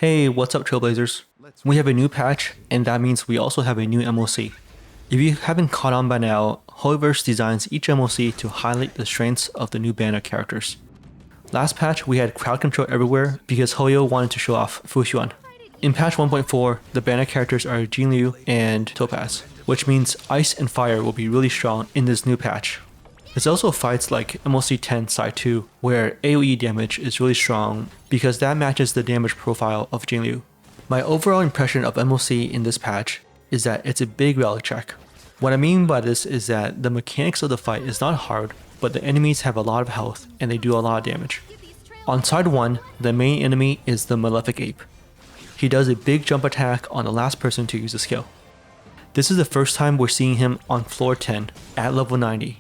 Hey, what's up Trailblazers? We have a new patch, and that means we also have a new MOC. If you haven't caught on by now, Hoyoverse designs each MOC to highlight the strengths of the new banner characters. Last patch we had crowd control everywhere because Hoyo wanted to show off Fushuan. In patch 1.4, the banner characters are Jingliu and Topaz, which means ice and fire will be really strong in this new patch. There's also fights like MOC 10 Side 2, where AoE damage is really strong because that matches the damage profile of Jingliu. My overall impression of MOC in this patch is that it's a big relic check. What I mean by this is that the mechanics of the fight is not hard, but the enemies have a lot of health and they do a lot of damage. On side 1, the main enemy is the Malefic ape. He does a big jump attack on the last person to use the skill. This is the first time we're seeing him on floor 10 at level 90,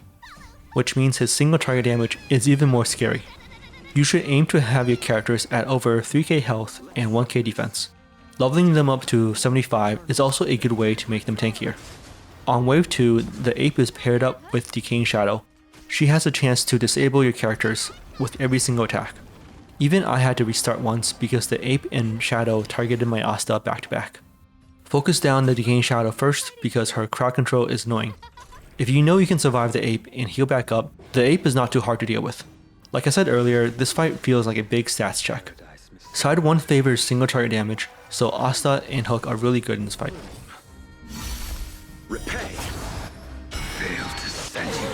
which means his single target damage is even more scary. You should aim to have your characters at over 3k health and 1k defense. Leveling them up to 75 is also a good way to make them tankier. On wave 2, the ape is paired up with Decaying Shadow. She has a chance to disable your characters with every single attack. Even I had to restart once because the ape and Shadow targeted my Asta back to back. Focus down the Decaying Shadow first because her crowd control is annoying. If you know you can survive the ape and heal back up, the ape is not too hard to deal with. Like I said earlier, this fight feels like a big stats check. Side 1 favors single target damage, so Asta and Hook are really good in this fight. Repay. Fail to set you.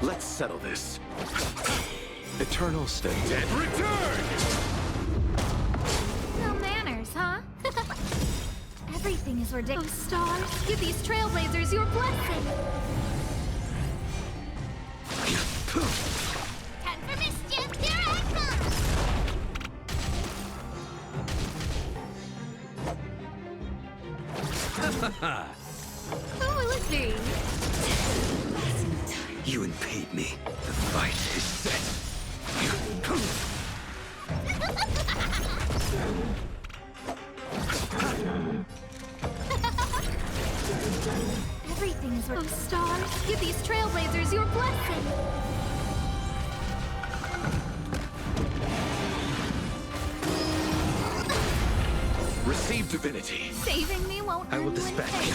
Let's settle this. Eternal state. Dead return! No manners, huh? Everything is ridiculous. Oh, stars, give these trailblazers your blessing. Time for mischief, here I come! Who will it be? You impede me. The fight is set. Everything is oh, stars, give these trailblazers your blessing. Receive divinity. Saving me won't I will earn me dispatch pay. you.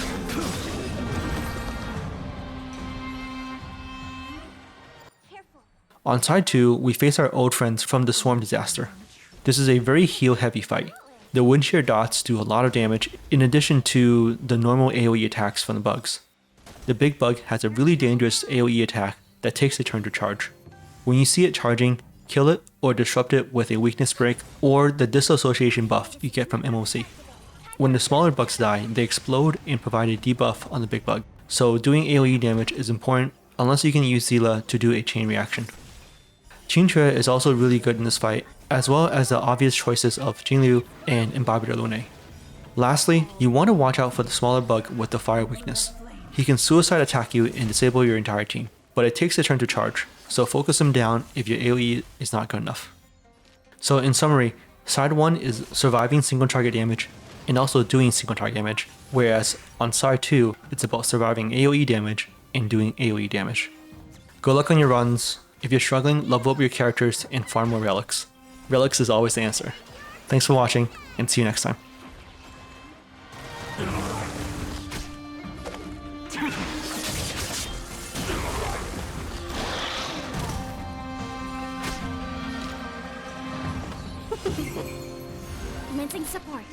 On side 2, we face our old friends from the Swarm disaster. This is a very heal heavy fight. The wind shear dots do a lot of damage in addition to the normal AoE attacks from the bugs. The big bug has a really dangerous AoE attack that takes a turn to charge. When you see it charging, kill it or disrupt it with a weakness break or the disassociation buff you get from MOC. When the smaller bugs die, they explode and provide a debuff on the big bug, so doing AoE damage is important unless you can use Zila to do a chain reaction. Qingque is also really good in this fight, as well as the obvious choices of Jingliu and Embodied Lune. Lastly, you want to watch out for the smaller bug with the fire weakness. He can suicide attack you and disable your entire team, but it takes a turn to charge, so focus him down if your AoE is not good enough. So in summary, side 1 is surviving single target damage and also doing single target damage, whereas on side 2 it's about surviving AoE damage and doing AoE damage. Good luck on your runs. If you're struggling, level up your characters and farm more relics. Relics is always the answer. Thanks for watching, and see you next time. Commencing support.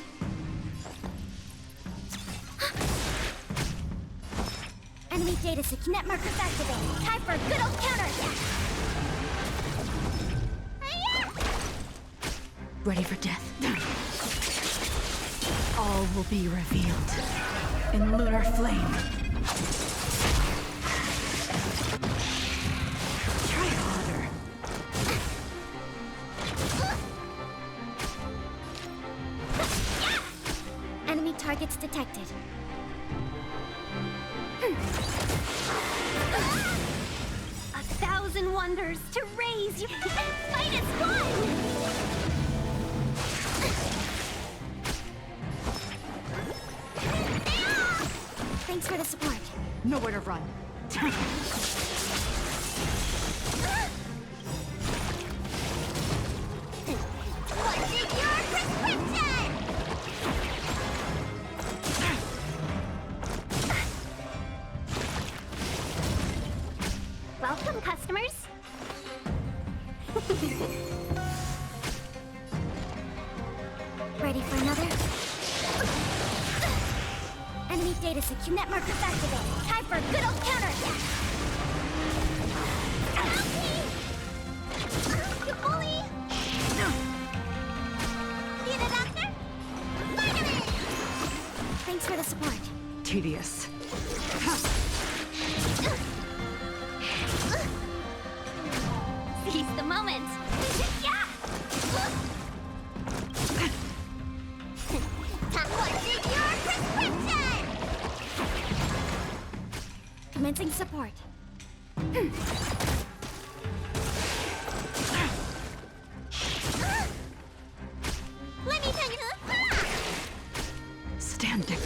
Enemy data net markers activated. Time for a good old counterattack. Ready for death. All will be revealed in lunar flame. Try harder. Enemy targets detected. 1,000 wonders to raise you and fight as one! Thanks for the support. Nowhere to run. What's in your prescription? Welcome, customers. Ready for another? Enemy data secure. Net markers activated. Time for a good old counterattack. Help me! You bully! Need a doctor? Vitamin! Thanks for the support. Tedious. Seize the moment. Yeah! What's in your prescription? Commencing support. Let me tell you. Standing.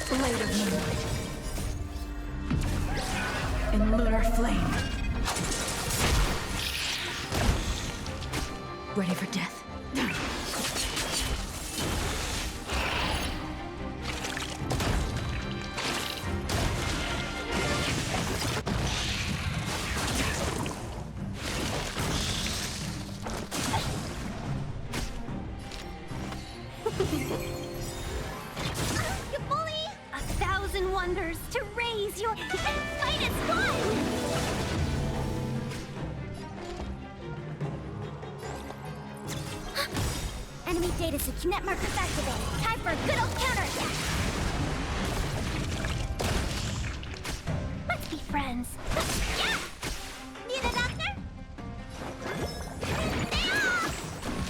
Blade of moonlight. In lunar flame. Ready for death. You bully! 1,000 wonders to raise your finest one! Enemy data secure. Net markers activated. Time for a good old counterattack. Let's be friends. Yeah! Need a doctor?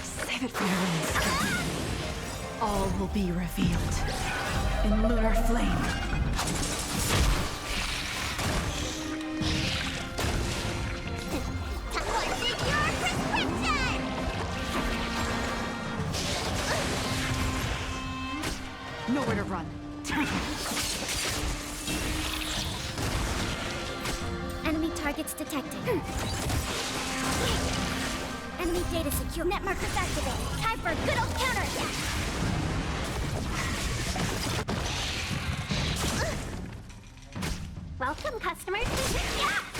Save it for your own skin. All will be revealed. In lunar flame. What's in your prescription? Nowhere to run. Enemy targets detected. Enemy data secure. Net markers activated. Time for a good old counterattack. Welcome, customers. Yeah!